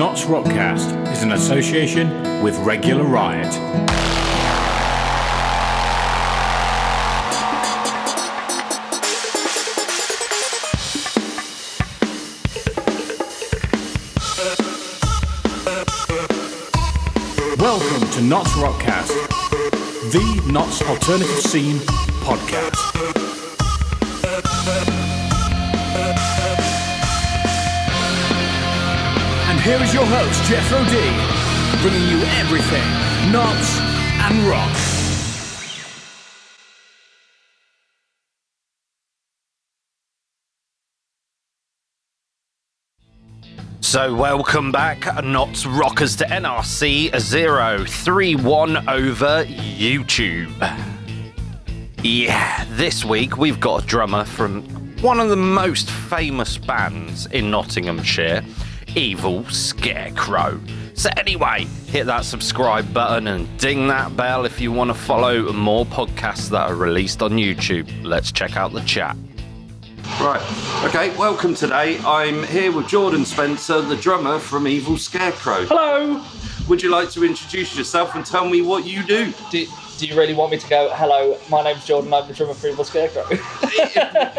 NottsRockCast is an association with Regular Riot. Welcome to NottsRockCast, the Notts Alternative Scene podcast. And here is your host, Jethro D, bringing you everything Notts and rock. So welcome back, Notts Rockers, to NRC-031 over YouTube. Yeah, this week we've got a drummer from one of the most famous bands in Nottinghamshire, Evil Scarecrow. So anyway, hit that subscribe button and ding that bell if you want to follow more podcasts that are released on YouTube. Let's check out the chat. Right, okay, welcome today. I'm here with Jordan Spencer, the drummer from Evil Scarecrow. Hello! Would you like to introduce yourself and tell me what you do? Do you really want me to go, hello, my name's Jordan, I'm the drummer for Evil Scarecrow?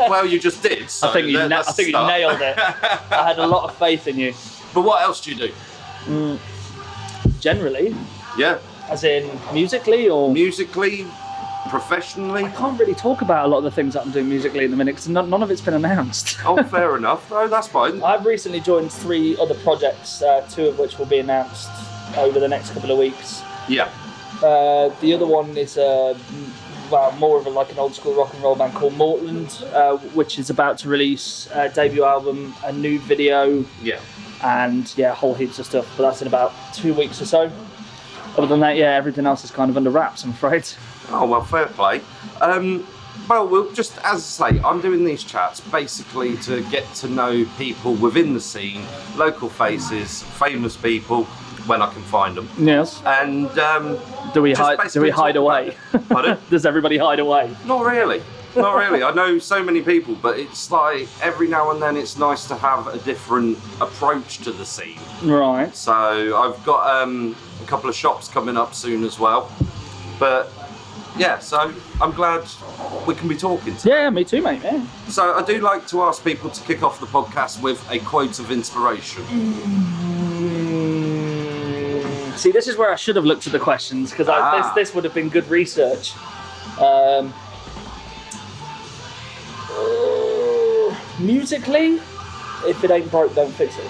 Well, you just did, so I think you nailed it. I had a lot of faith in you. But what else do you do? Generally? Yeah. As in musically or? Musically, professionally? I can't really talk about a lot of the things that I'm doing musically in the minute because none of it's been announced. Oh, fair enough. No, that's fine. I've recently joined 3 other projects, 2 of which will be announced over the next couple of weeks. Yeah. The other one is more of an old school rock and roll band called Mortland, which is about to release a debut album, a new video, and whole heaps of stuff. But that's in about 2 weeks or so. Other than that, everything else is kind of under wraps, I'm afraid. Oh, well, fair play. Well, we'll just, as I say, I'm doing these chats basically to get to know people within the scene, local faces, famous people, when I can find them. Yes. And do we hide away? Pardon? Does everybody hide away? Not really. Not really. I know so many people, but it's like every now and then it's nice to have a different approach to the scene. Right. So I've got a couple of shops coming up soon as well. But yeah, so I'm glad we can be talking today. Yeah, me too, mate. Yeah. So I do like to ask people to kick off the podcast with a quote of inspiration. See, this is where I should have looked at the questions because this would have been good research. Musically, if it ain't broke, don't fix it.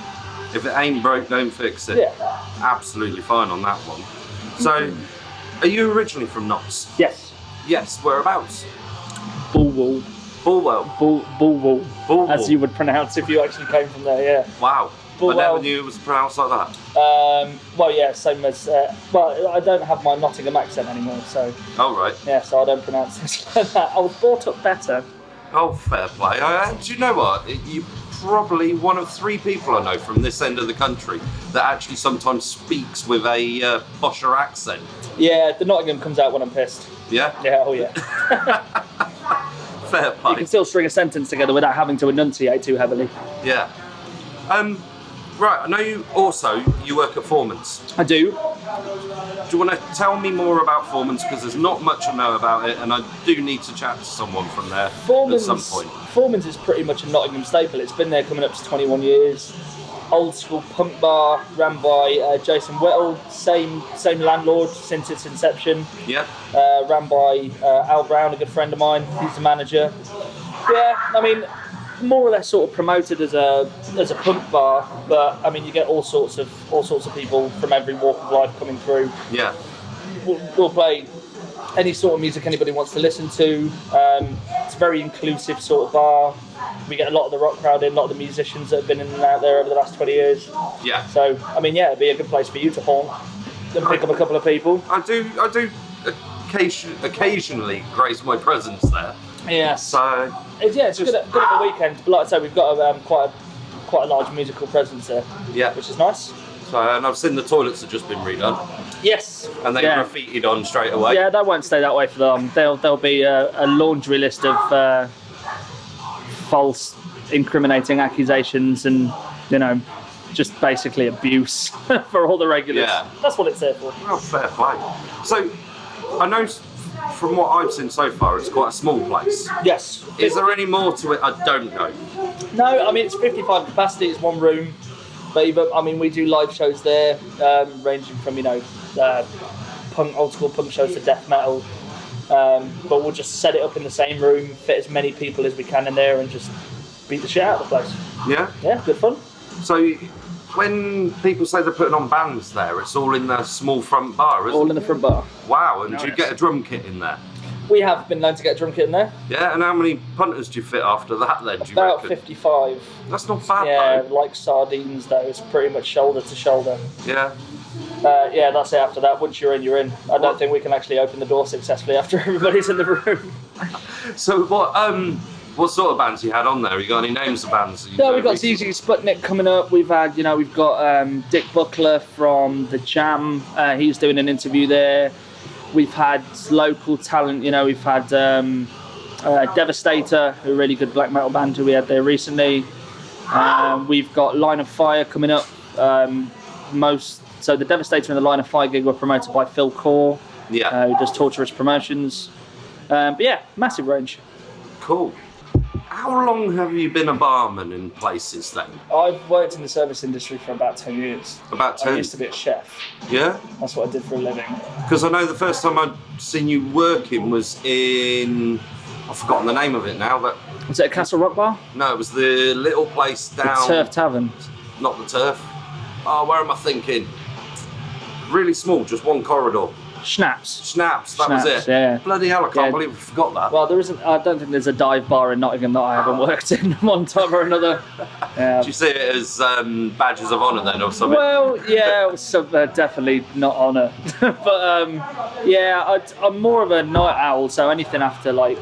If it ain't broke, don't fix it. Yeah. Absolutely fine on that one. So, are you originally from Notts? Yes. Yes, whereabouts? Bulwell. Bulwell. Bulwell. As you would pronounce if you actually came from there, yeah. Wow. Bulwell. I never knew it was pronounced like that. Same as... I don't have my Nottingham accent anymore, so... Oh, right. Yeah, so I don't pronounce this like that. I was brought up better. Oh, fair play. Do you know what? You're probably one of 3 people I know from this end of the country that actually sometimes speaks with a posher accent. Yeah, the Nottingham comes out when I'm pissed. Yeah? Yeah, oh yeah. Fair play. You can still string a sentence together without having to enunciate too heavily. Yeah. Right, I know you work at Foreman's. I do. Do you want to tell me more about Foreman's? Because there's not much I know about it, and I do need to chat to someone from there at some point. Foreman's is pretty much a Nottingham staple. It's been there coming up to 21 years. Old school punk bar ran by Jason Whittle, same landlord since its inception. Yeah. Ran by Al Brown, a good friend of mine. He's the manager. Yeah, I mean, more or less sort of promoted as a punk bar, but I mean you get all sorts of people from every walk of life coming through. Yeah. We'll play any sort of music anybody wants to listen to. It's a very inclusive sort of bar. We get a lot of the rock crowd in, a lot of the musicians that have been in and out there over the last 20 years. Yeah. So I mean, it'd be a good place for you to haunt and pick up a couple of people. I do occasionally grace my presence there. Yeah. So it's good at the weekend. But like I say, we've got quite a large musical presence there. Yeah. Which is nice. So, and I've seen the toilets have just been redone. Yes. And they graffitied on straight away. Yeah, that won't stay that way for long. There'll be a laundry list of false, incriminating accusations and just basically abuse for all the regulars. Yeah. That's what it's there for. Oh, fair play. So, I know from what I've seen so far, it's quite a small place. Yes. Is there any more to it? I don't know. No, I mean, it's 55 capacity, it's one room. But we do live shows there, ranging from, old school punk shows to death metal. But we'll just set it up in the same room, fit as many people as we can in there, and just beat the shit out of the place. Yeah? Yeah, good fun. So, when people say they're putting on bands there, it's all in the small front bar, isn't it? All in the front bar. Wow, and do you get a drum kit in there? We have been known to get a drum kit in there. Yeah, and how many punters do you fit after that then, do you About reckon? 55. That's not bad Yeah, though. like sardines though, it's pretty much shoulder to shoulder. Yeah. Yeah, that's it after that. Once you're in, you're in. I don't think we can actually open the door successfully after everybody's in the room. So what sort of bands you had on there? You got any names of bands? Yeah, we've got ZZ Sputnik coming up. We've had, we've got Dick Buckler from The Jam. He's doing an interview there. We've had local talent, we've had Devastator, a really good black metal band who we had there recently. We've got Line of Fire coming up. So the Devastator and the Line of Fire gig were promoted by Phil Core, who does Torturous Promotions. But yeah, massive range. Cool. How long have you been a barman in places then? I've worked in the service industry for about 10 years. About 10? I used to be a chef. Yeah? That's what I did for a living. Because I know the first time I'd seen you working was in... I've forgotten the name of it now, but... Was it a Castle Rock bar? No, it was the little place down... The Turf Tavern. Not the Turf. Oh, where am I thinking? Really small, just one corridor. Schnapps, that was it. Yeah. Bloody hell, I can't believe I forgot that. Well, I don't think there's a dive bar in Nottingham that I haven't worked in one time or another. Do you see it as badges of honour then or something? Well, yeah, it was definitely not honour. But I'm more of a night owl, so anything after like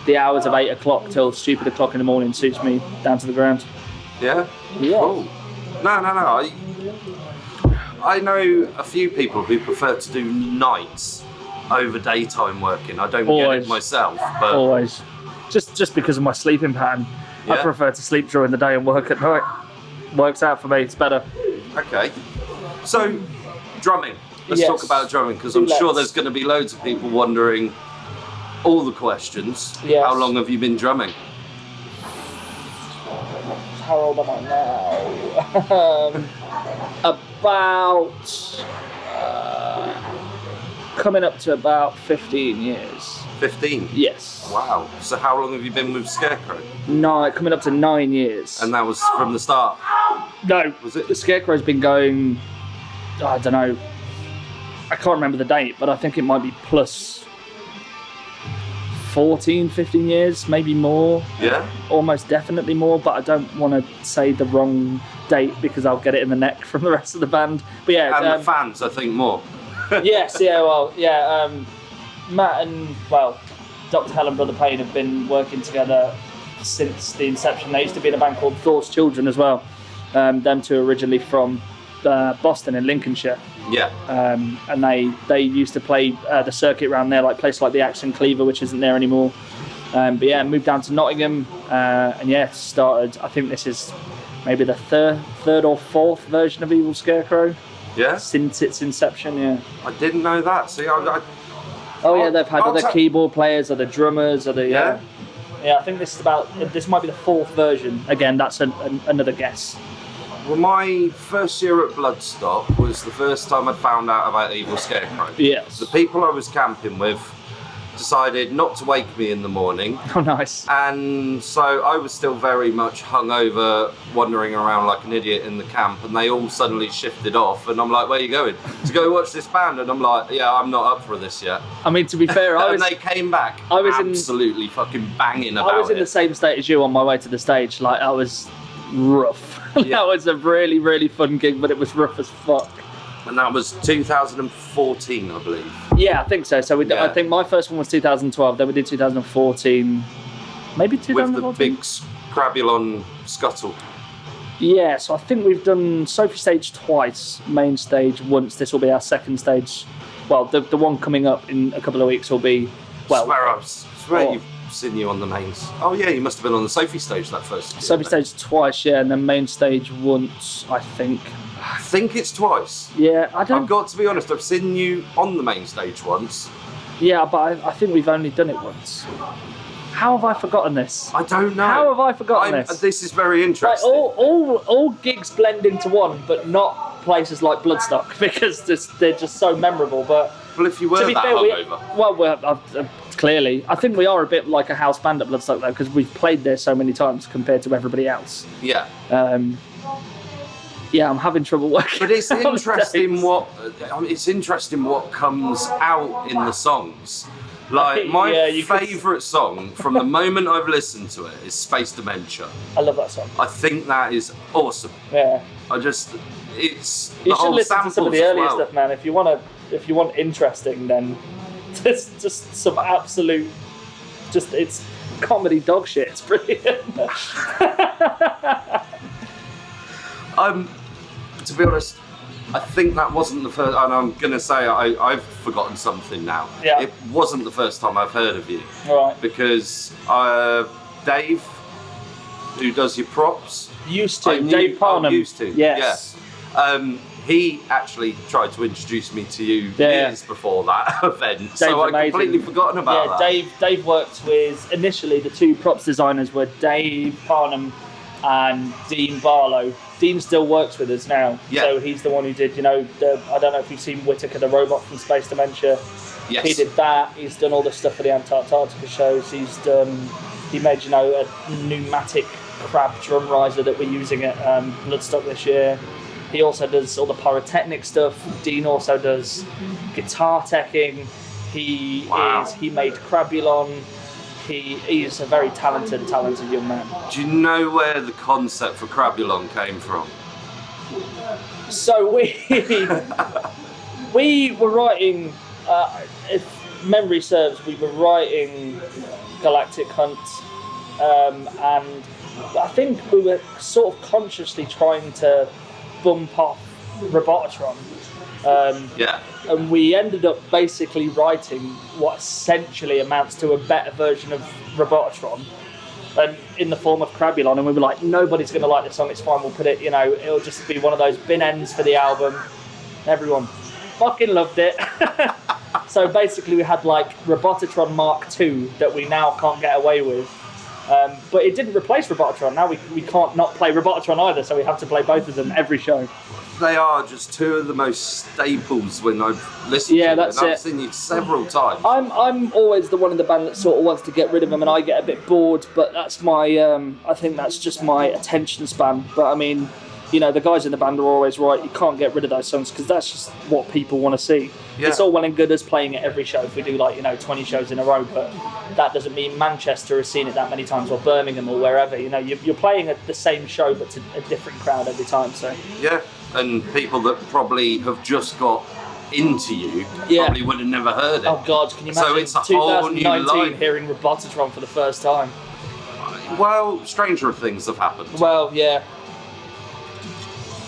the hours of 8 o'clock till stupid o'clock in the morning suits me down to the ground. Yeah? Yeah. Cool. No. I know a few people who prefer to do nights over daytime working. I don't get it myself, but... Always. Just because of my sleeping pattern. I prefer to sleep during the day and work at night. Works out for me, it's better. Okay. So, drumming. Let's talk about drumming, because I'm sure there's going to be loads of people wondering all the questions. Yes. How long have you been drumming? How old am I now? About coming up to about 15 years. 15? Yes. Wow. So how long have you been with Scarecrow? Coming up to 9 years. And that was from the start? No. Was it? The Scarecrow's been going, I don't know, I can't remember the date, but I think it might be plus 14, 15 years, maybe more. Yeah? Almost definitely more, but I don't want to say the wrong date because I'll get it in the neck from the rest of the band. But yeah, and the fans, I think, more. Yes, Matt and Dr. Hell and Brother Payne have been working together since the inception. They used to be in a band called Thoughts Children as well. Them two originally from Boston and Lincolnshire. Yeah. And they used to play the circuit around there, like places like the Axe and Cleaver, which isn't there anymore. But yeah, moved down to Nottingham, and started. I think this is maybe the third or fourth version of Evil Scarecrow. Yeah. Since its inception, yeah. I didn't know that. See, they've had other keyboard players, other drummers, Yeah, I think this might be the fourth version. Again, that's another guess. Well, my first year at Bloodstock was the first time I found out about Evil Scarecrow. Yes. The people I was camping with decided not to wake me in the morning. Oh, nice. And so I was still very much hungover, wandering around like an idiot in the camp, and they all suddenly shifted off, and I'm like, where are you going? To go watch this band? And I'm like, yeah, I'm not up for this yet. I mean, to be fair, and they came back absolutely fucking banging about it. I was in the same state as you on my way to the stage. Like, I was rough. Yeah. That was a really, really fun gig, but it was rough as fuck. And that was 2014, I believe. Yeah, I think so. So I think my first one was 2012. Then we did 2014, maybe 2014. With the big Scrabulon scuttle. Yeah, so I think we've done Sophie stage twice, main stage once. This will be our second stage. Well, the one coming up in a couple of weeks will be. Well, I swear you've seen you on the mains. Oh yeah, you must have been on the Sophie stage that first year. Sophie stage twice, yeah, and then main stage once, I think. I think it's twice. Yeah, I don't. I've got to be honest, I've seen you on the main stage once. Yeah, but I think we've only done it once. How have I forgotten this? I don't know. How have I forgotten this? This is very Like interesting. all gigs blend into one, but not places like Bloodstock because they're just so memorable. But well, if you were to be that fair, hungover. clearly, I think we are a bit like a house band at Bloodstock though, because we've played there so many times compared to everybody else. Yeah. Yeah, I'm having trouble working. But it's out interesting dates. what comes out in the songs. Like my favourite song from the moment I've listened to it is Space Dementia. I love that song. I think that is awesome. Yeah. It's the You should whole listen to some of the samples as earlier well. stuff, man. If you want interesting, then there's just some absolute, it's comedy dog shit. It's brilliant. To be honest, I think that wasn't the first, and I'm going to say I've forgotten something now. Yeah. It wasn't the first time I've heard of you. All right. Because Dave, who does your props, Dave Parnham. Used to. Yes. Yeah. He actually tried to introduce me to you years before that event, so I'd completely forgotten about that. Dave worked with, initially the two props designers were Dave Parnham and Dean Barlow. Dean still works with us now, so he's the one who did, I don't know if you've seen Whittaker, the robot from Space Dementia. Yes. He did that. He's done all the stuff for the Antarctica shows. He made, a pneumatic crab drum riser that we're using at Bloodstock this year. He also does all the pyrotechnic stuff. Dean also does guitar teching. He made Crabulon. He's a very talented young man. Do you know where the concept for Crabulon came from? So we were writing, if memory serves, we were writing Galactic Hunt, and I think we were sort of consciously trying to bump off Robotron. And we ended up basically writing what essentially amounts to a better version of Robotron, and in the form of Crabulon, and we were like, nobody's going to like this song, it's fine, we'll put it, it'll just be one of those bin ends for the album. Everyone fucking loved it. So basically we had like Robotron Mark II that we now can't get away with. But it didn't replace Robotron. Now we can't not play Robotron either, so we have to play both of them every show. They are just two of the most staples when I've listened to that's them. it. I've seen you several times. I'm always the one in the band that sort of wants to get rid of them, and I get a bit bored, but that's my, I think that's just my attention span. But I mean, the guys in the band are always right, you can't get rid of those songs, because that's just what people want to see. Yeah. It's all well and good us playing it every show if we do 20 shows in a row, but that doesn't mean Manchester has seen it that many times, or Birmingham, or wherever. You're playing at the same show but to a different crowd every time. So yeah, and people that probably have just got into you probably would have never heard it. Oh God, can you imagine? So it's a whole new 2019 hearing Robotron for the first time? Well, stranger things have happened. Well, yeah.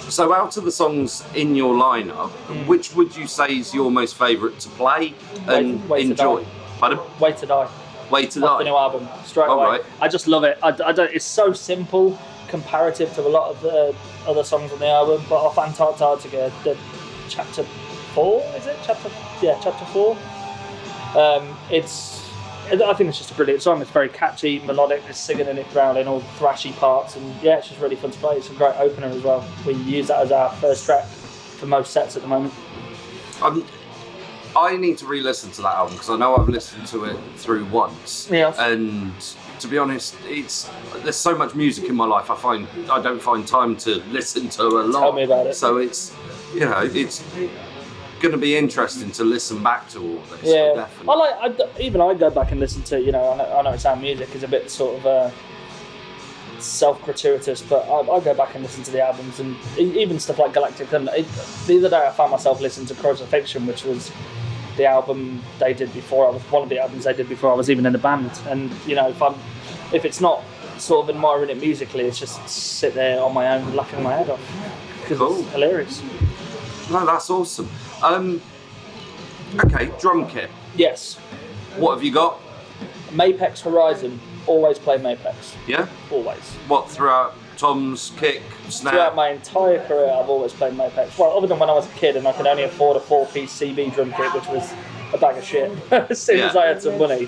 So out of the songs in your lineup, which would you say is your most favourite to play and Way to enjoy? Die. Pardon? Way to Die. Way to Off Die. the new album, straight away. Right. I just love it. I don't. It's so simple comparative to a lot of the other songs on the album, but off Antarctica, the chapter 4, is it? Chapter 4. I think it's just a brilliant song. It's very catchy, melodic. There's singing in it, growling, all thrashy parts, and it's just really fun to play. It's a great opener as well. We use that as our first track for most sets at the moment. I need to re-listen to that album because I know I've listened to it through once. Yes. And to be honest, there's so much music in my life. I don't find time to listen to a lot. Tell me about it. So it's going to be interesting to listen back to all this. Yeah, definitely. I go back and listen to, I know it's our music is a bit sort of self-gratuitous, but I go back and listen to the albums, and even stuff like Galactic Thunder. The other day I found myself listening to Crows of Fiction, which was the album they did before one of the albums they did before I was even in the band. And if it's not sort of admiring it musically, it's just sit there on my own laughing my head off because it's hilarious. No, that's awesome. Okay, drum kit. Yes. What have you got? Mapex Horizon, always play Mapex. Yeah? Always. What, throughout Tom's kick, snap? Throughout my entire career, I've always played Mapex. Well, other than when I was a kid and I could only afford a 4-piece CB drum kit, which was a bag of shit, as soon as I had some money.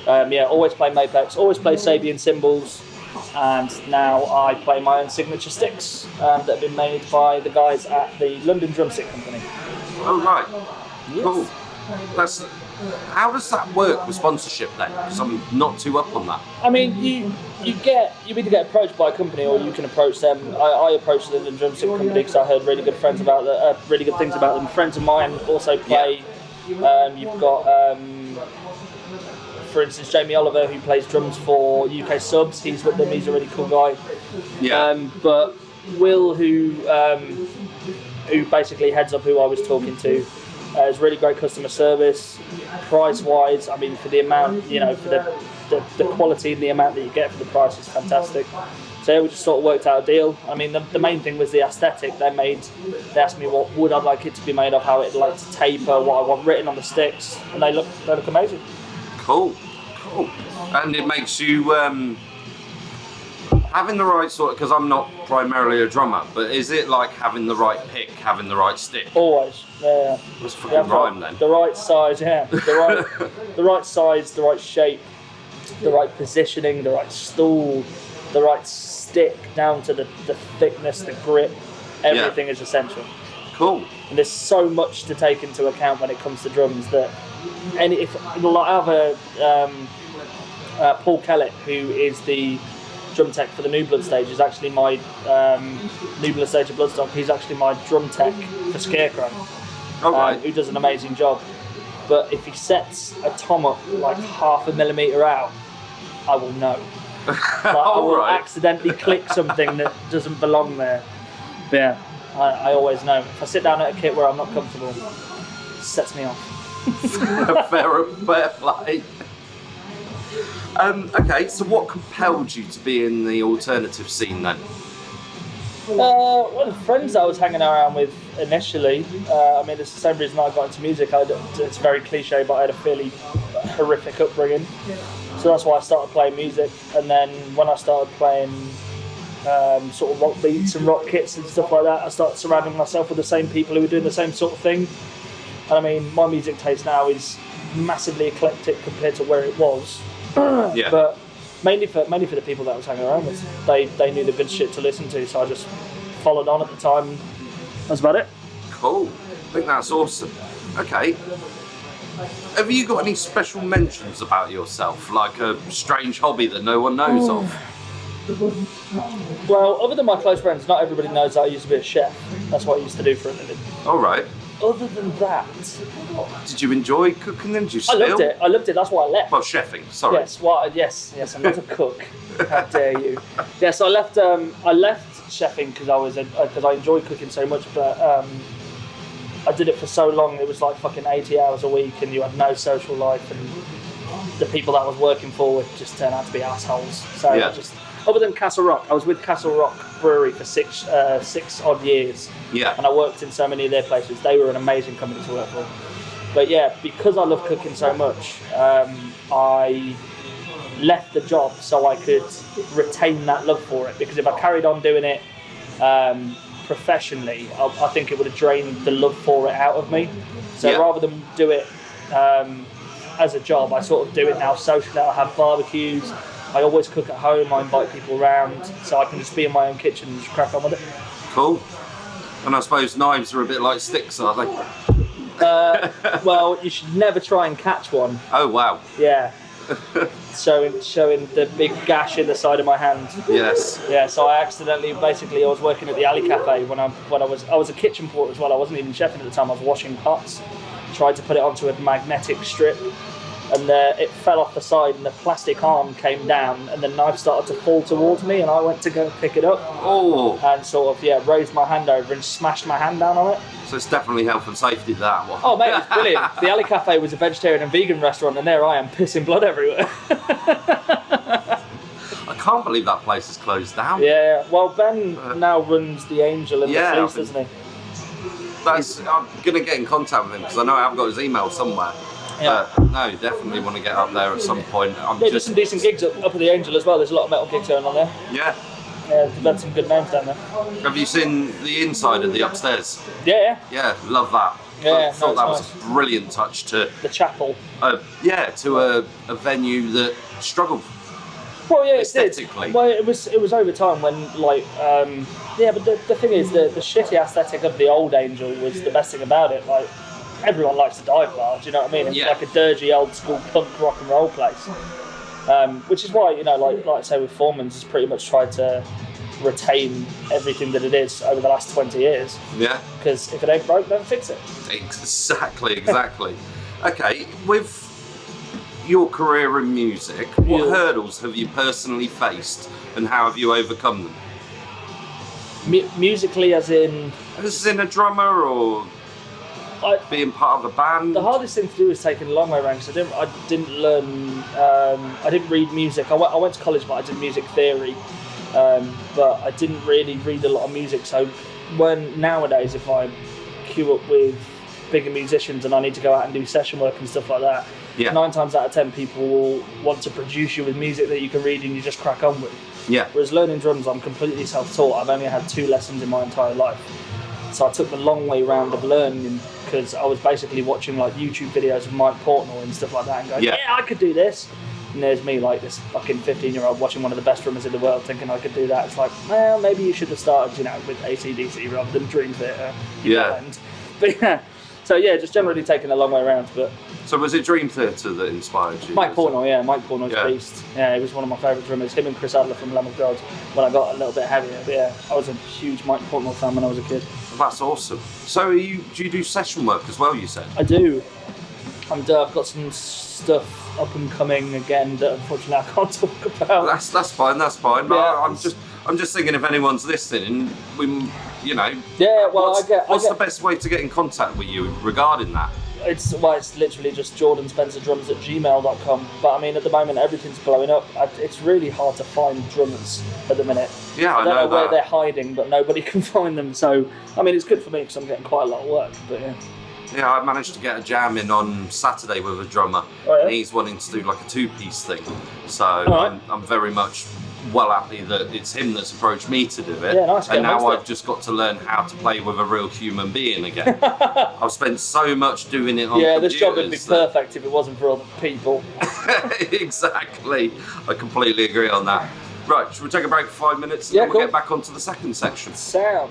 Always play Mapex, always play Sabian cymbals, and now I play my own signature sticks that have been made by the guys at the London Drumstick Company. Oh, right. Yes. Cool. How does that work with sponsorship then? Because I'm not too up on that. I mean, you either get approached by a company or you can approach them. I approached the London Drumstick Company because I heard really good things about them. Friends of mine also play. You've got, for instance, Jamie Oliver, who plays drums for UK Subs. He's with them. He's a really cool guy. Yeah. But Will, who basically heads up who I was talking to, has really great customer service. Price-wise, I mean, for the amount, for the quality and the amount that you get for the price is fantastic. So we just sort of worked out a deal. I mean, the main thing was the aesthetic. They asked me what wood I'd like it to be made of, how it'd like to taper, what I want written on the sticks, and they look amazing. Cool. And it makes you having the right sort of, because I'm not primarily a drummer, but is it like having the right pick, having the right stick? Always, yeah. That's fucking rhyme then. The right size, yeah. The right size, the right shape, the right positioning, the right stool, the right stick, down to the thickness, the grip. Everything is essential. Cool. And there's so much to take into account when it comes to drums that I have Paul Kellett, who is the drum tech for the New Blood stage, is actually my New Blood stage of Bloodstock. He's actually my drum tech for Scarecrow, who does an amazing job. But if he sets a tom up like 0.5 millimetre out, I will know. I will accidentally click something that doesn't belong there. But yeah, I always know. If I sit down at a kit where I'm not comfortable, it sets me off. fair play. Okay, so what compelled you to be in the alternative scene then? Well, the friends I was hanging around with initially, I mean, it's the same reason I got into music. It's very cliche, but I had a fairly horrific upbringing. So that's why I started playing music. And then when I started playing sort of rock beats and rock kits and stuff like that, I started surrounding myself with the same people who were doing the same sort of thing. And I mean, my music taste now is massively eclectic compared to where it was. Yeah. But mainly for the people that I was hanging around with, they knew the good shit to listen to, so I just followed on at the time. That's about it. Cool. I think that's awesome. Okay. Have you got any special mentions about yourself, like a strange hobby that no one knows of? Well, other than my close friends, not everybody knows that I used to be a chef. That's what I used to do for a living. All right. Other than that, did you enjoy cooking then? Did you still? I loved it. That's why I left. Well, chefing. Sorry. Yes. I'm not a cook. How dare you? Yes, I left. I left chefing because I enjoyed cooking so much, but I did it for so long. It was like fucking 80 hours a week, and you had no social life, and the people that I was working for would just turn out to be assholes. So yeah. Other than Castle Rock, I was with Castle Rock Brewery for six odd years. Yeah. And I worked in so many of their places. They were an amazing company to work for. But yeah, because I love cooking so much, I left the job so I could retain that love for it. Because if I carried on doing it professionally, I think it would have drained the love for it out of me. So rather than do it as a job, I sort of do it now socially. I have barbecues. I always cook at home. I invite people around, so I can just be in my own kitchen and just crack on with it. Cool. And I suppose knives are a bit like sticks, are they? Well, you should never try and catch one. Oh wow. Yeah. showing the big gash in the side of my hand. Yes. Yeah. So I accidentally, I was working at the Alley Cafe when I was a kitchen porter as well. I wasn't even chefing at the time. I was washing pots. Tried to put it onto a magnetic strip. And it fell off the side, and the plastic arm came down, and the knife started to fall towards me, and I went to go pick it up. Oh! And sort of, raised my hand over and smashed my hand down on it. So it's definitely health and safety, that one. Oh, mate, it's brilliant. The Alley Cafe was a vegetarian and vegan restaurant, and there I am, pissing blood everywhere. I can't believe that place is closed down. Yeah, well, Ben now runs the Angel and the Fleece, doesn't he? I'm going to get in contact with him, because I know I've got his email somewhere. Yeah. No, definitely want to get up there at some point. There's some decent gigs up at the Angel as well. There's a lot of metal gigs going on there. Yeah. Yeah, they've had some good names down there. Have you seen the inside of the upstairs? Yeah. Yeah, love that. Yeah, I thought that was nice. a brilliant touch to The chapel. to a venue that struggled. Well, yeah, it did. Aesthetically. Well, it was over time when but the thing is, the shitty aesthetic of the old Angel was the best thing about it. Like, everyone likes a dive bar, do you know what I mean? It's like a dirgy old school punk rock and roll place. Which is why, like I say with Foreman's, has pretty much tried to retain everything that it is over the last 20 years. Yeah. Because if it ain't broke, don't fix it. Exactly. Okay, with your career in music, what hurdles have you personally faced and how have you overcome them? Musically, as in... As in a drummer or being part of a band? The hardest thing to do is taking a long way around, because I didn't learn... I didn't read music. I went to college, but I did music theory. But I didn't really read a lot of music, so nowadays if I queue up with bigger musicians and I need to go out and do session work and stuff like that, 9 times out of 10 people will want to produce you with music that you can read and you just crack on with. Yeah. Whereas learning drums, I'm completely self-taught. I've only had 2 lessons in my entire life. So I took the long way round of learning, because I was basically watching like YouTube videos of Mike Portnoy and stuff like that and going, yeah, I could do this. And there's me, like this fucking 15-year-old watching one of the best drummers in the world thinking I could do that. It's like, well, maybe you should have started, with AC/DC rather than Dream Theater. But yeah, so yeah, just generally taking a long way around. But so was it Dream Theater that inspired you? Mike Portnoy, Mike Portnoy's Beast. Yeah, he was one of my favourite drummers. Him and Chris Adler from Lamb of God when I got a little bit heavier. But yeah, I was a huge Mike Portnoy fan when I was a kid. Well, that's awesome. So do you do session work as well, you said? I do. I've got some stuff up and coming again that unfortunately I can't talk about. That's fine. But Yeah, I'm just thinking if anyone's listening, Yeah, well, what's the best way to get in contact with you regarding that? It's literally just jordanspencerdrums@gmail.com. But I mean, at the moment, everything's blowing up. It's really hard to find drummers at the minute. Yeah, I don't know where that. they're hiding, but nobody can find them. So, I mean, it's good for me because I'm getting quite a lot of work. But yeah. Yeah, I managed to get a jam in on Saturday with a drummer, and he's wanting to do like a 2-piece thing. So I'm very much happy that it's him that's approached me to do it. Yeah, nice. And now I've just got to learn how to play with a real human being again. I've spent so much doing it on computers. This job would be perfect if it wasn't for other people. Exactly. I completely agree on that. Right, should we take a break for 5 minutes and then we'll get back onto the second section? Sound.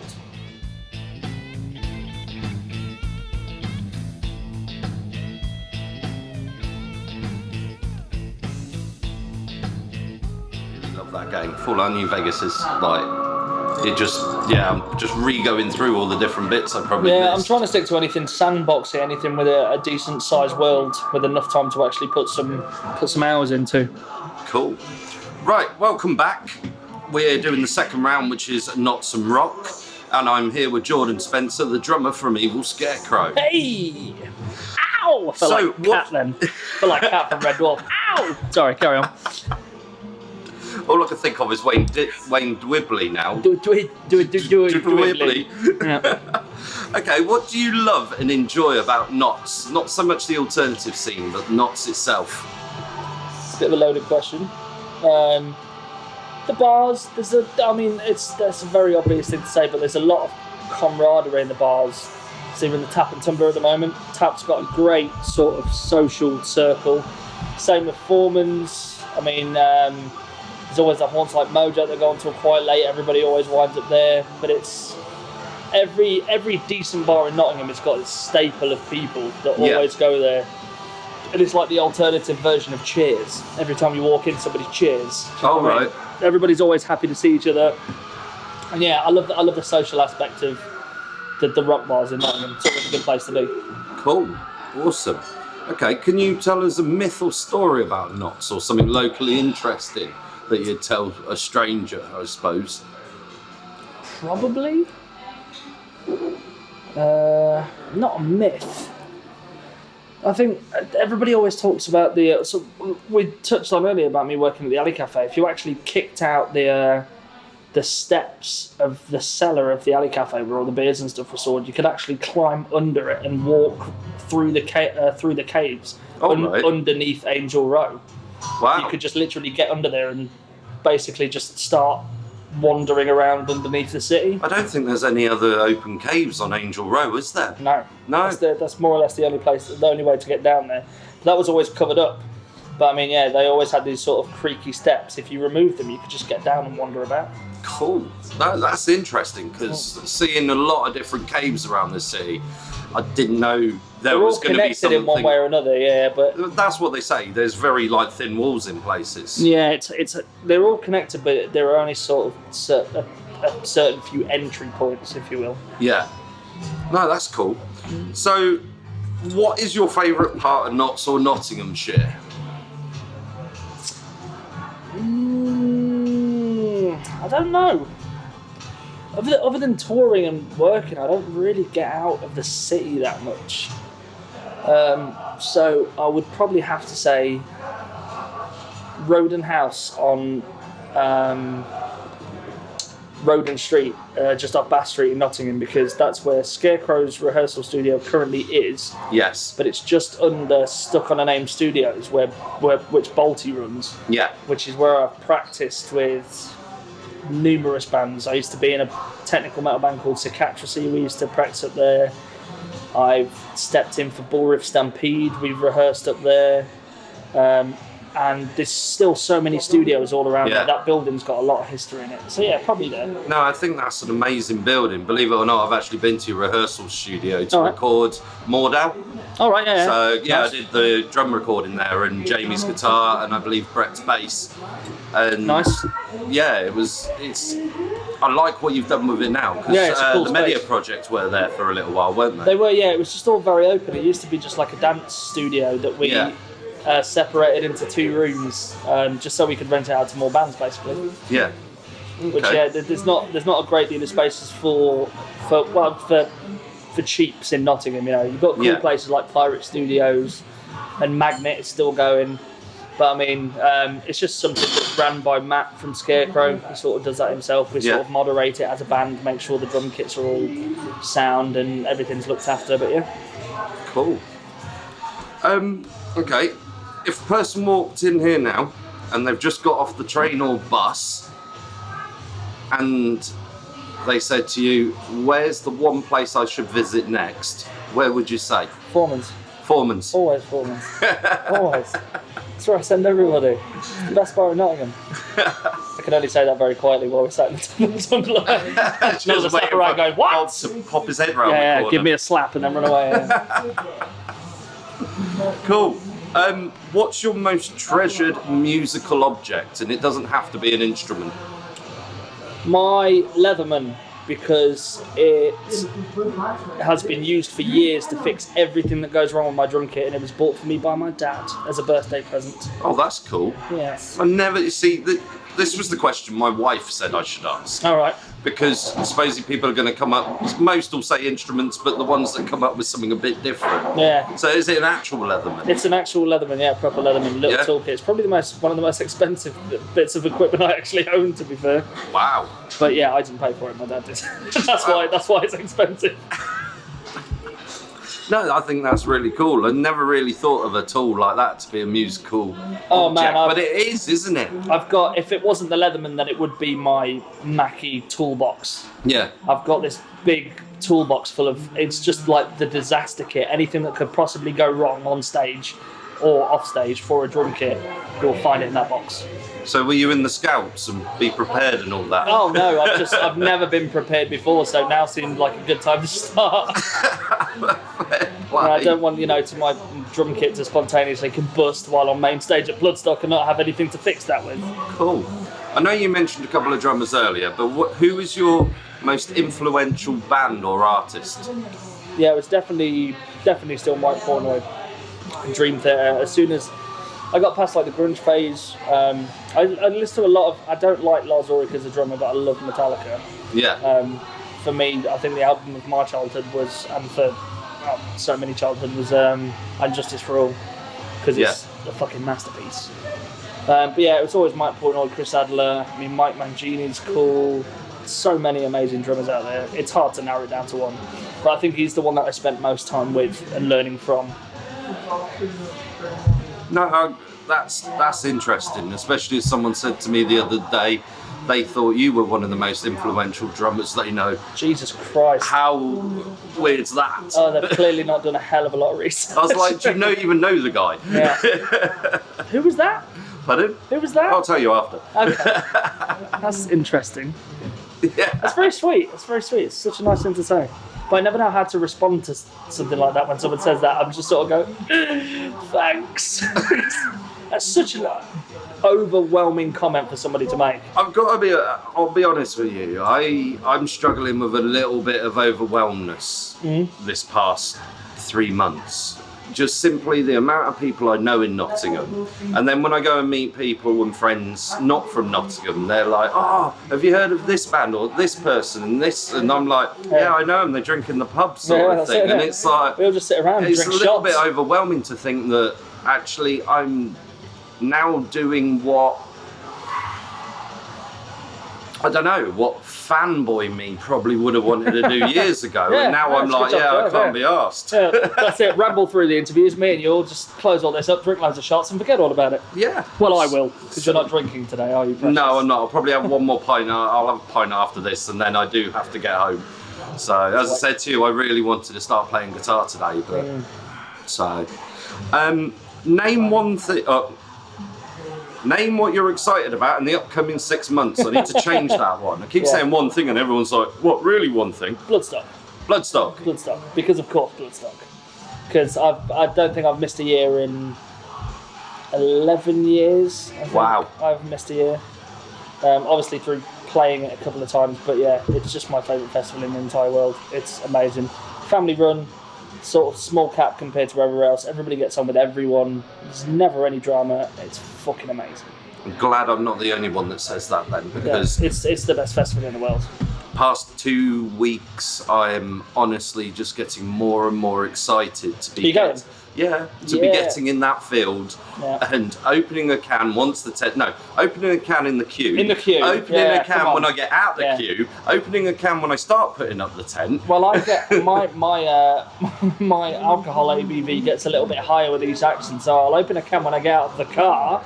That game, Fallout New Vegas is like, I'm just re-going through all the different bits I probably missed. I'm trying to stick to anything sandboxy, anything with a decent sized world with enough time to actually put some hours into. Cool. Right, welcome back. We're doing the second round, which is Not Some Rock, and I'm here with Jordan Spencer, the drummer from Evil Scarecrow. Hey! Ow! I felt like Cat then. I felt like Cat from Red Dwarf. Ow! Sorry, carry on. All I can think of is Wayne Dwibley now. Dwibley. Yeah. Okay, what do you love and enjoy about Notts? Not so much the alternative scene, but Notts itself. It's a bit of a loaded question. The bars, that's a very obvious thing to say, but there's a lot of camaraderie in the bars. So even the Tap and Tumbler at the moment, Tap's got a great sort of social circle. Same with Foreman's. I mean, there's always that haunts like Mojo that go until quite late. Everybody always winds up there, but it's every decent bar in Nottingham has got its staple of people that always go there. And it's like the alternative version of Cheers. Every time you walk in, somebody cheers. Oh, right. Everybody's always happy to see each other. And yeah, I love the social aspect of the rock bars in Nottingham. It's always a good place to be. Cool. Awesome. Okay, can you tell us a myth or story about Notts, or something locally interesting that you'd tell a stranger, I suppose? Probably. Not a myth. I think everybody always talks about so we touched on earlier about me working at the Alley Cafe. If you actually kicked out the the steps of the cellar of the alley cafe where all the beers and stuff were stored, you could actually climb under it and walk through the caves underneath Angel Row. Wow. You could just literally get under there and basically just start wandering around underneath the city. I don't think there's any other open caves on Angel Row, is there? No. No. That's more or less the only way to get down there. But that was always covered up. But I mean, yeah, they always had these sort of creaky steps. If you removed them, you could just get down and wander about. Cool. That's interesting, because seeing a lot of different caves around the city, I didn't know there was going to be something. They're all connected in one way or another, yeah. But that's what they say. There's very thin walls in places. Yeah, they're all connected, but there are only sort of a certain few entry points, if you will. Yeah. No, that's cool. So, what is your favourite part of Notts or Nottinghamshire? I don't know. Other than touring and working, I don't really get out of the city that much. So I would probably have to say Roden House on Roden Street, just off Bass Street in Nottingham, because that's where Scarecrow's rehearsal studio currently is. Yes. But it's just under Stuck on a Name Studios, which Balti runs. Yeah. Which is where I've practiced with numerous bands. I used to be in a technical metal band called Cicatricity. We used to practice up there. I've stepped in for Bull Riff Stampede. We've rehearsed up there. And there's still so many studios all around there. That building's got a lot of history in it. So yeah, probably there. No, I think that's an amazing building. Believe it or not, I've actually been to your rehearsal studio to record Mordau. All right, yeah. So yeah, nice. I did the drum recording there, and Jamie's guitar, and I believe Brett's bass. And nice. Yeah, it's. I like what you've done with it now, because cool the Media space. Project were there for a little while, weren't they? They were, yeah. It was just all very open. It used to be just like a dance studio that we separated into 2 rooms, just so we could rent it out to more bands, basically. Yeah. Okay. Which there's not a great deal of spaces for cheaps in Nottingham. You know, you've got cool places like Pirate Studios, and Magnet is still going. But I mean, it's just something that's ran by Matt from Scarecrow. He sort of does that himself. We sort of moderate it as a band, make sure the drum kits are all sound and everything's looked after. But yeah. Cool. Okay. If a person walked in here now and they've just got off the train or bus and they said to you, where's the one place I should visit next? Where would you say? Foreman's. Foreman's. Always Foreman's. Always. That's where I send everybody. It's the best bar in Nottingham. I can only say that very quietly while we're sat in the Sunderland. Just waiting for around going, what? Bob to pop his head round the corner. Give me a slap and then run away. Cool. What's your most treasured musical object? And it doesn't have to be an instrument. My Leatherman, because it has been used for years to fix everything that goes wrong with my drum kit, and it was bought for me by my dad as a birthday present. Oh, that's cool. Yes. I never, you see, this was the question my wife said I should ask. All right. Because supposedly people are going to come up, most will say instruments, but the ones that come up with something a bit different. Yeah. So is it an actual Leatherman? It's an actual Leatherman, yeah, proper Leatherman, little toolkit. It's probably one of the most expensive bits of equipment I actually own, to be fair. Wow. But yeah, I didn't pay for it, my dad did. That's why it's expensive. No, I think that's really cool. I never really thought of a tool like that to be a musical Oh object, man, but it is, isn't it? I've got, if it wasn't the Leatherman, then it would be my Mackie toolbox. Yeah. I've got this big toolbox full of, it's just like the disaster kit. Anything that could possibly go wrong on stage or off stage for a drum kit, you'll find it in that box. So were you in the Scouts and be prepared and all that? Oh no, I've never been prepared before, so now seemed like a good time to start. I don't want, to my drum kit to spontaneously combust while on main stage at Bloodstock and not have anything to fix that with. Cool. I know you mentioned a couple of drummers earlier, but who is your most influential band or artist? Yeah, it was definitely still Mike Portnoy and Dream Theater. As soon as I got past like the grunge phase, I listen to a lot of. I don't like Lars Ulrich as a drummer, but I love Metallica. Yeah. For me, I think the album of my childhood was, and for so many childhood was, And Justice for All, because it's a fucking masterpiece. But yeah, it was always Mike Portnoy, Chris Adler. I mean, Mike Mangini's cool. So many amazing drummers out there. It's hard to narrow it down to one. But I think he's the one that I spent most time with and learning from. No, that's interesting, especially as someone said to me the other day, they thought you were one of the most influential drummers they know. Jesus Christ. How weird's that? Oh, they've clearly not done a hell of a lot of research. I was like, do you even know the guy? Yeah. Who was that? Pardon? Who was that? I'll tell you after. Okay. That's interesting. Yeah. That's very sweet. It's very sweet. It's such a nice thing to say. But I never know how to respond to something like that when someone says that. I'm just sort of go, thanks. That's such an overwhelming comment for somebody to make. I've got to be, I'll be honest with you, I'm struggling with a little bit of overwhelmness this past 3 months. Just simply the amount of people I know in Nottingham. And then when I go and meet people and friends not from Nottingham, they're like, oh, have you heard of this band or this person and this? And I'm like, yeah, I know them, they drink in the pub sort of thing. And it's like, we all just sit around and drink shots. It's a little bit overwhelming to think that actually I'm now doing what, I don't know, what fanboy me probably would have wanted to do years ago. And now I'm like, I can't be arsed. Yeah, that's it, ramble through the interviews, me and you'll just close all this up, drink loads of shots and forget all about it. Yeah. Well, I will, because you're not drinking today, are you? Precious? No, I'm not. I'll probably have one more pint. I'll have a pint after this, and then I do have to get home. So, as I said to you, I really wanted to start playing guitar today, but... So, name one thing... Name what you're excited about in the upcoming 6 months. I need to change that one. I keep saying one thing and everyone's like, what, really one thing? Bloodstock. Bloodstock? Bloodstock. Because of course Bloodstock. Because I don't think I've missed a year in 11 years. Wow. I've missed a year. Obviously through playing it a couple of times, but yeah, it's just my favourite festival in the entire world. It's amazing. Family run, sort of small cap compared to everywhere else. Everybody gets on with everyone. There's never any drama. It's fucking amazing. I'm glad I'm not the only one that says that then, because it's the best festival in the world. Past 2 weeks, I'm honestly just getting more and more excited to be be getting in that field and opening a can once the tent. No, opening a can in the queue. In the queue. Opening a can when I get out the queue. Opening a can when I start putting up the tent. Well, I get my alcohol ABV gets a little bit higher with each action, so I'll open a can when I get out of the car.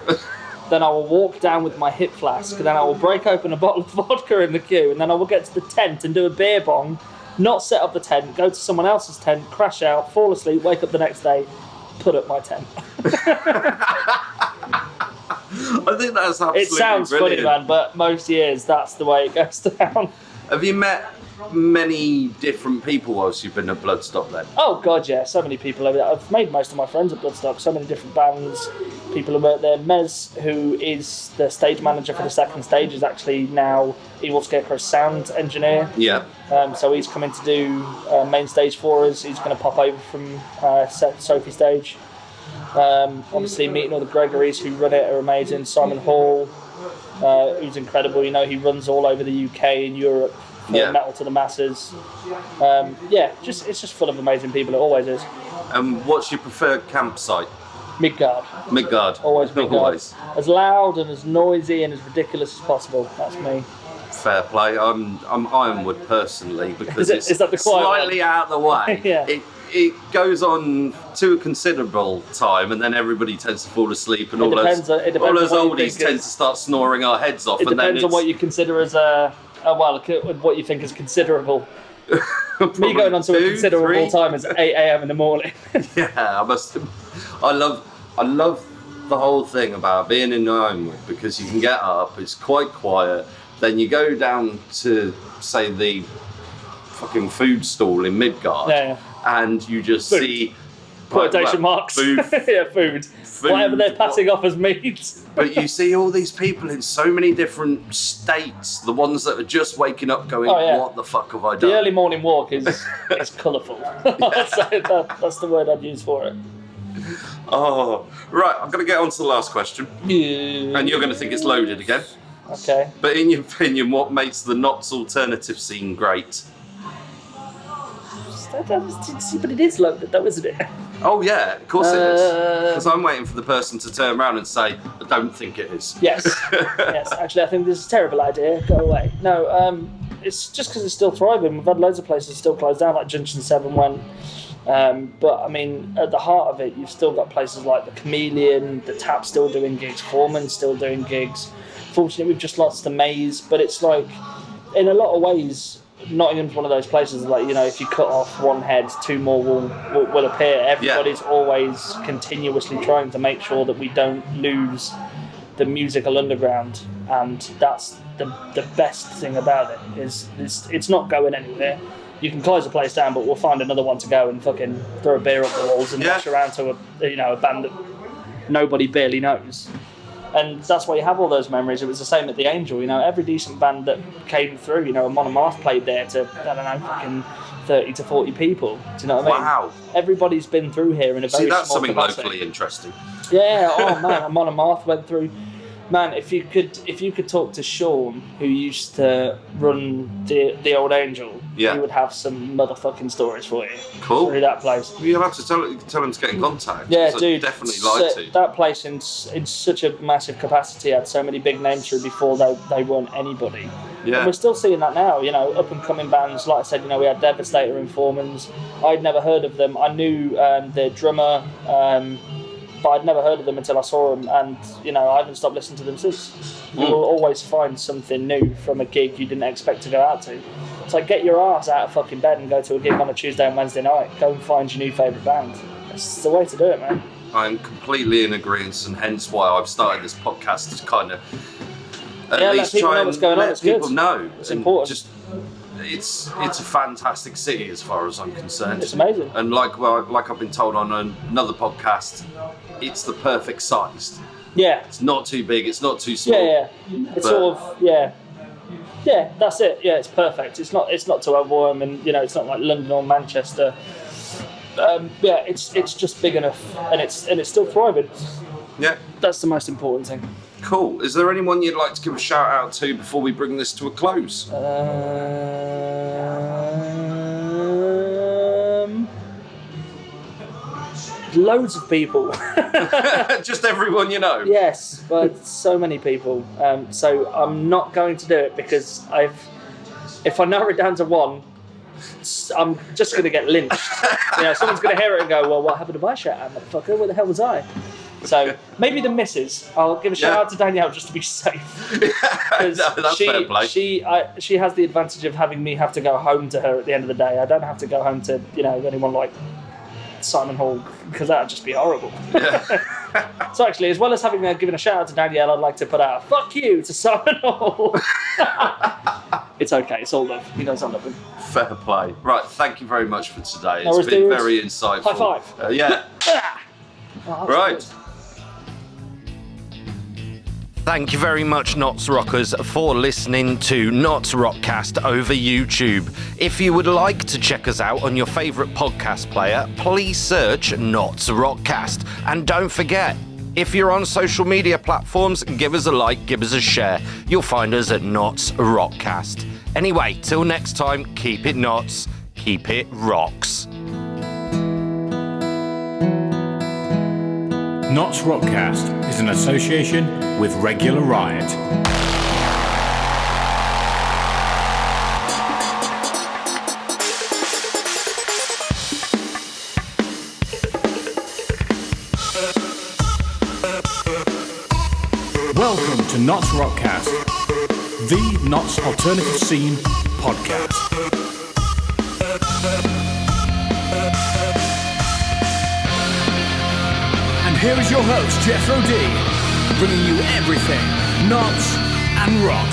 Then I will walk down with my hip flask, then I will break open a bottle of vodka in the queue, and then I will get to the tent and do a beer bong, not set up the tent, go to someone else's tent, crash out, fall asleep, wake up the next day, put up my tent. I think that's absolutely It sounds brilliant. funny, man, but most years that's the way it goes down. Have you met many different people whilst you've been at Bloodstock then? Oh god, yeah, so many people over there. I've made most of my friends at Bloodstock, so many different bands, people who work there. Mez, who is the stage manager for the second stage, is actually now Evil Scarecrow's sound engineer. Yeah. So he's coming to do main stage for us. He's going to pop over from Sophie stage. Obviously meeting all the Gregorys who run it are amazing. Simon Hall, who's incredible. You know, he runs all over the UK and Europe. Metal to the masses. It's just full of amazing people. It always is. What's your preferred campsite? Midgard. Midgard. Always Midgard. Always. As loud and as noisy and as ridiculous as possible. That's me. Fair play. I'm Ironwood personally because is that the quiet slightly out of the way. Yeah. It goes on to a considerable time and then everybody tends to fall asleep and all those oldies tend to start snoring our heads off. It depends on what you consider as what you think is considerable. Me going on to a considerable time is 8 a.m. in the morning. Yeah, I love the whole thing about being in Ironwood because you can get up, it's quite quiet, then you go down to, say, the fucking food stall in Midgard, and you just see... Quotation marks. Food. Yeah, food. Whatever they're passing off as meat. But you see all these people in so many different states, the ones that are just waking up going, what the fuck have I done? The early morning walk is colourful. So that's the word I'd use for it. Oh, right, I'm going to get on to the last question. Yeah. And you're going to think it's loaded again. Okay. But in your opinion, what makes the Notts alternative scene great? but it is loaded though, isn't it? Oh yeah, of course it is. Because I'm waiting for the person to turn around and say, I don't think it is. Yes. Yes, actually I think this is a terrible idea. Go away. No, it's just because it's still thriving. We've had loads of places still closed down, like Junction 7 went. But I mean, at the heart of it, you've still got places like the Chameleon, the Tap still doing gigs, Foreman's still doing gigs. Fortunately, we've just lost the Maze, but it's like, in a lot of ways, Nottingham's one of those places, like, you know, if you cut off one head, two more will appear. Everybody's always continuously trying to make sure that we don't lose the musical underground, and that's the best thing about it, is it's not going anywhere. You can close the place down, but we'll find another one to go and fucking throw a beer up the walls and dash around to a band that nobody barely knows. And that's why you have all those memories. It was the same at the Angel, you know, every decent band that came through, you know, a Monomarth played there to, I don't know, fucking 30 to 40 people. Do you know what I mean? Wow. Everybody's been through here in a very that's small something capacity. locally interesting. Yeah, oh man, a Monomarth went through. Man, if you could talk to Sean, who used to run the Old Angel, he would have some motherfucking stories for you. Cool. Through that place. You'll have to tell him to get in contact. Yeah, dude. I'd definitely like to. That place in such a massive capacity had so many big names through before they weren't anybody. Yeah. And we're still seeing that now, you know, up and coming bands. Like I said, you know, we had Devastator and Foreman's. I'd never heard of them. I knew their drummer, but I'd never heard of them until I saw them, and you know, I haven't stopped listening to them since. You will always find something new from a gig you didn't expect to go out to. It's like, get your ass out of fucking bed and go to a gig on a Tuesday and Wednesday night. Go and find your new favourite band. It's the way to do it, man. I'm completely in agreement, and hence why I've started this podcast to kind of at least let people try know and what's going on. let It's people good. know. It's important. It's a fantastic city as far as I'm concerned. It's amazing. And like I've been told on another podcast, it's the perfect size. Yeah. It's not too big, it's not too small. Yeah. It's sort of Yeah, that's it. Yeah, it's perfect. It's not too overwhelming, and you know, it's not like London or Manchester. It's just big enough, and it's still thriving. Yeah. That's the most important thing. Cool. Is there anyone you'd like to give a shout out to before we bring this to a close? Loads of people. Just everyone you know. Yes, but so many people. So I'm not going to do it because if I narrow it down to one, I'm just going to get lynched. You know, someone's going to hear it and go, "Well, what happened to my shout out, motherfucker? Where the hell was I?" So maybe the missus. I'll give a shout out to Danielle just to be safe. No, that's fair play. She has the advantage of having me have to go home to her at the end of the day. I don't have to go home to, you know, anyone like Simon Hall, because that'd just be horrible. Yeah. So actually, as well as having given a shout out to Danielle, I'd like to put out a fuck you to Simon Hall. It's okay, it's all love. He knows I love him. Fair play. Right, thank you very much for today. No, it's been very insightful. High five. Yeah. Oh, right. Good. Thank you very much, Knots Rockers, for listening to NottsRockCast over YouTube. If you would like to check us out on your favourite podcast player, please search NottsRockCast. And don't forget, if you're on social media platforms, give us a like, give us a share. You'll find us at NottsRockCast. Anyway, till next time, keep it Knots, keep it rocks. NottsRockCast is an association with Regular Riot. Welcome to NottsRockCast, the Notts Alternative Scene podcast. And here is your host, Jethro D, bringing you everything Knots and Rock.